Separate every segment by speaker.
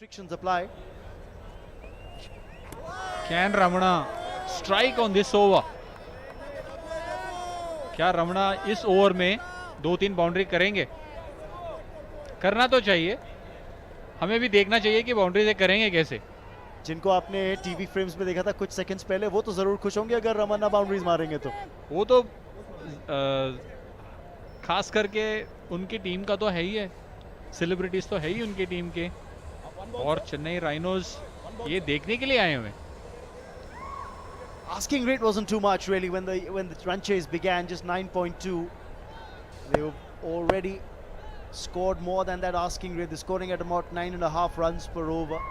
Speaker 1: Restrictions apply.
Speaker 2: Can Ramana strike on this over? क्या रमणा इस over में 2-3 बाउंड्री करेंगे? करना तो चाहिए, हमें भी देखना चाहिए कि बाउंड्री से करेंगे कैसे.
Speaker 1: जिनको आपने टीवी फ्रेम्स में देखा था कुछ सेकंड्स पहले, वो तो जरूर खुश होंगे अगर रमन्ना बाउंड्रीज मारेंगे तो.
Speaker 2: वो तो खास करके उनकी टीम का तो है ही है, सेलिब्रिटीज तो है ही उनकी टीम के, और चेन्नई राइनोज ये देखने के लिए आए हुए.
Speaker 1: Asking rate wasn't too much really when the run chase began, just 9.2. They already scored more than that asking rate. They're scoring at about 9.5 runs per over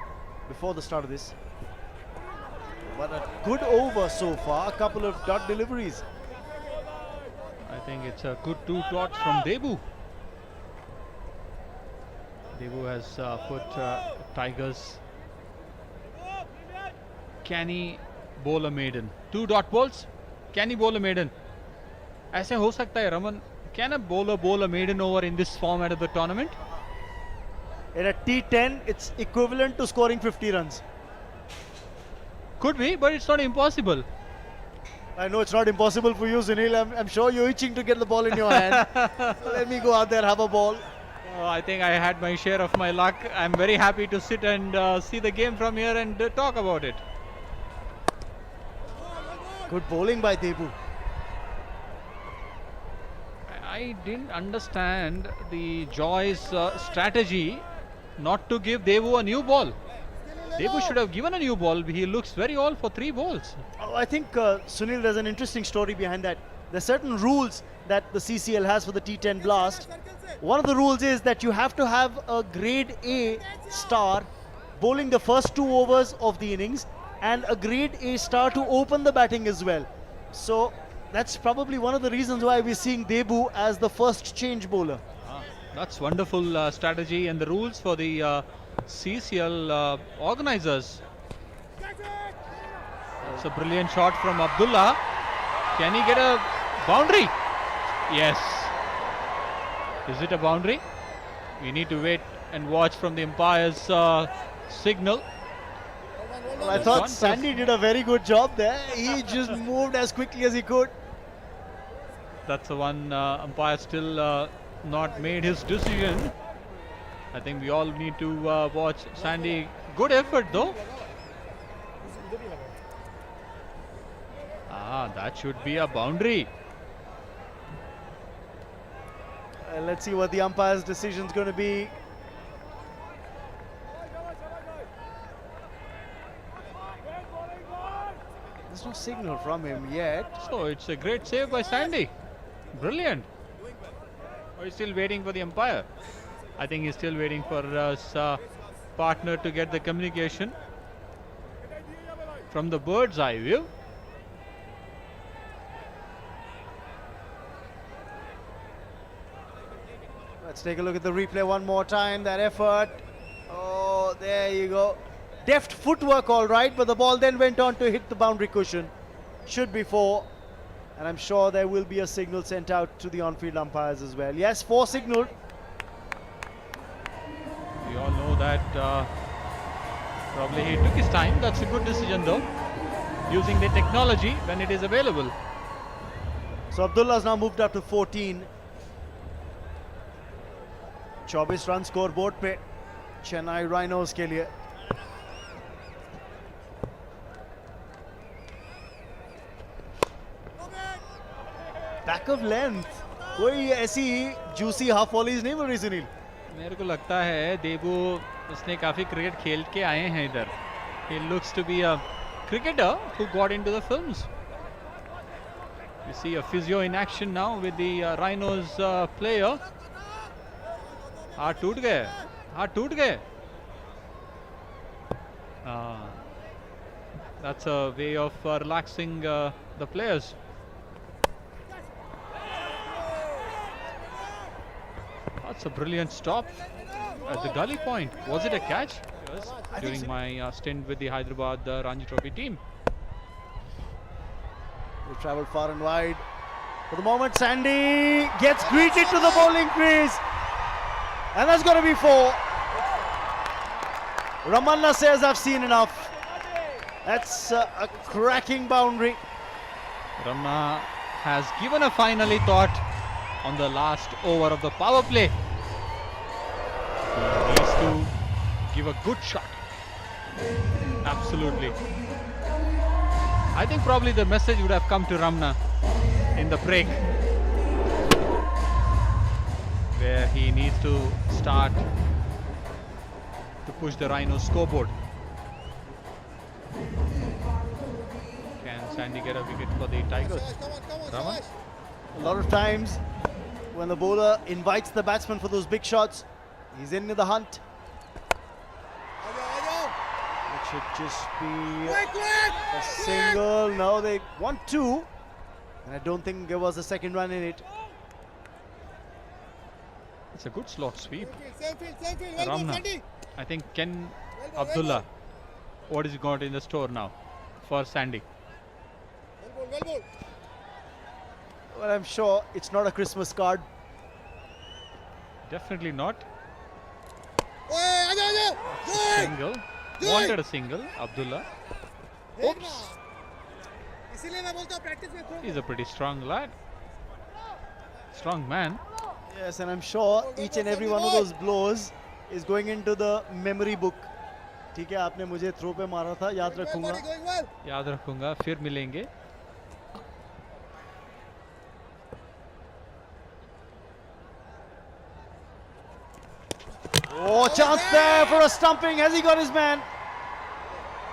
Speaker 1: before the start of this. But a good over so far, a couple of dot deliveries.
Speaker 2: I think it's a good 2 dots from Debu. Debu has put Tigers. Can he bowl a maiden? 2 dot balls. Can he bowl a maiden? ऐसे हो सकता है Raman. Can a bowler bowl a maiden over in this format of the tournament?
Speaker 1: In a T10, it's equivalent to scoring 50 runs.
Speaker 2: Could be, but it's not impossible.
Speaker 1: I know it's not impossible for you, Sunil. I'm sure you're itching to get the ball in your hand. Let me go out there, have a ball.
Speaker 2: I think I had my share of my luck. I'm very happy to sit and see the game from here and talk about it.
Speaker 1: Good bowling by Debu.
Speaker 2: I didn't understand the Joy's strategy not to give Debu a new ball. Debu should have given a new ball. He looks very old for 3 balls.
Speaker 1: Oh, I think, Sunil, there's an interesting story behind that. There's certain rules that the CCL has for the T10 Blast. One of the rules is that you have to have a grade A star bowling the first 2 overs of the innings and a grade A star to open the batting as well. So that's probably one of the reasons why we're seeing Debu as the first change bowler.
Speaker 2: That's wonderful strategy and the rules for the CCL organizers. It's a brilliant shot from Abdullah. Can he get a boundary? Yes. Is it a boundary? We need to wait and watch from the umpire's signal.
Speaker 1: Well, I thought Sandy did a very good job there. He just moved as quickly as he could.
Speaker 2: That's the one umpire still not made his decision. I think we all need to watch Sandy. Good effort though. That should be a boundary.
Speaker 1: Let's see what the umpire's decision is going to be. There's no signal from him yet.
Speaker 2: So it's a great save by Sandy. Brilliant. Or he's still waiting for the umpire. I think he's still waiting for his partner to get the communication from the bird's eye view.
Speaker 1: Let's take a look at the replay one more time. That effort. Oh, there you go. Deft footwork, all right, but the ball then went on to hit the boundary cushion. Should be 4. And I'm sure there will be a signal sent out to the on-field umpires as well. Yes, 4 signaled.
Speaker 2: We all know that probably he took his time. That's a good decision though, using the technology when it is available.
Speaker 1: So Abdullah's now moved up to 14. 24 run score board पे Chennai rhinos के लिए. Back of length, कोई ऐसी juicy half volleys नहीं मिल रही सुनील.
Speaker 2: मेरे को लगता है देबू उसने काफी क्रिकेट खेल के आए हैं इधर. He looks to be a cricketer who got into the films. You see a physio in action now with the Rhinos player. हाथ टूट गए, हाथ टूट गए. That's a way of relaxing the players. That's a brilliant stop at the gully point. Was it a catch? Yes, during my stint with the Hyderabad Ranji Trophy team.
Speaker 1: They travelled far and wide. For the moment, Sandy gets greeted to the bowling crease. And that's going to be 4. Ramanna says, I've seen enough. That's a cracking boundary.
Speaker 2: Ramna has given a finally thought on the last over of the power play. He needs to give a good shot. Absolutely. I think probably the message would have come to Ramna in the break, where he needs to start to push the Rhinos scoreboard. Can Sandy get a wicket for the Tigers? Raman?
Speaker 1: A lot of times when the bowler invites the batsman for those big shots, he's in the hunt. It should just be a single. No, they want two. And I don't think there was a second run in it.
Speaker 2: It's a good slot sweep.
Speaker 3: Same field.
Speaker 2: Ramna. I think Ken Abdullah. What is got in the store now for Sandy?
Speaker 3: Well ball.
Speaker 1: Well, I'm sure it's not a Christmas card.
Speaker 2: Definitely not.
Speaker 3: Aja.
Speaker 2: Single. Wanted a single. Abdullah.
Speaker 1: Oops.
Speaker 3: इसीलिए मैं बोलता हूँ practice में throw.
Speaker 2: He's a pretty strong lad. Strong man.
Speaker 1: Yes, and I'm sure each and every one of those blows is going into the memory book. ठीक है, आपने मुझे throw पे मारा था, याद रखूंगा.
Speaker 3: Going well.
Speaker 2: याद रखूंगा. फिर मिलेंगे.
Speaker 1: Oh, chance there for a stumping. Has he got his man?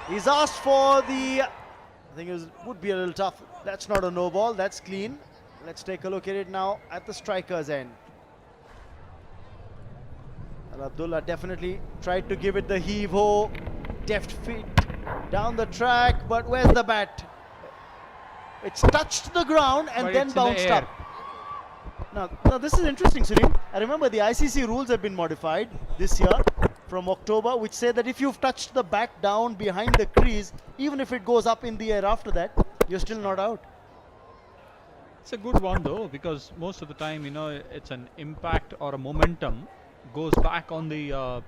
Speaker 1: He's asked for the. I think it would be a little tough. That's not a no ball. That's clean. Let's take a look at it now at the striker's end. Well, Abdullah definitely tried to give it the heave-ho, deft feet down the track, but where's the bat? It's touched the ground and
Speaker 2: But
Speaker 1: then
Speaker 2: it's in the
Speaker 1: bounced
Speaker 2: air.
Speaker 1: up. Now this is interesting, Sunil. I remember the ICC rules have been modified this year from October, which say that if you've touched the bat down behind the crease, even if it goes up in the air after that, you're still not out.
Speaker 2: It's a good one though, because most of the time, you know, it's an impact or a momentum goes back on the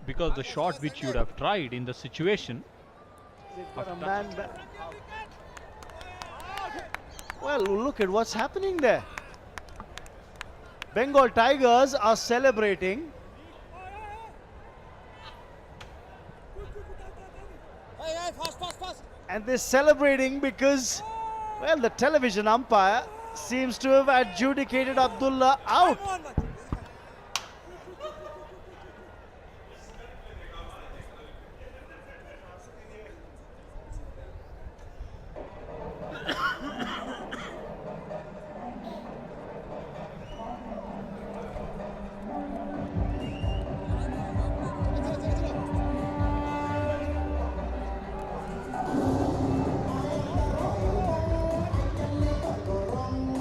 Speaker 2: because the shot which you would have tried in the situation.
Speaker 1: They've got a man well, look at what's happening there. Bengal Tigers are celebrating.
Speaker 3: Hey, fast.
Speaker 1: And they're celebrating because, well, the television umpire seems to have adjudicated Abdullah out.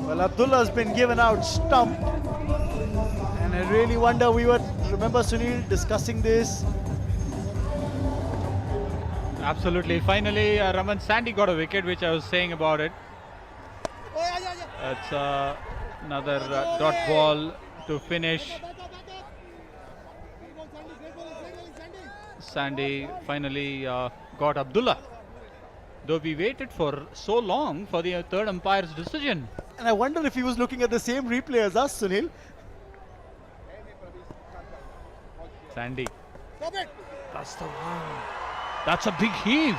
Speaker 1: Well, Abdullah's been given out stumped. And I really wonder, remember Sunil discussing this.
Speaker 2: Absolutely. Finally, Raman Sandy got a wicket, which I was saying about it. It's another dot ball to finish. Sandy finally got Abdullah. Though we waited for so long for the third umpire's decision.
Speaker 1: And I wonder if he was looking at the same replay as us, Sunil.
Speaker 2: Sandy.
Speaker 3: Stop it.
Speaker 2: That's the one. That's a big heave.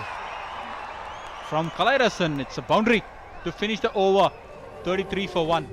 Speaker 2: From Kalairasan, it's a boundary to finish the over. 33 for 1.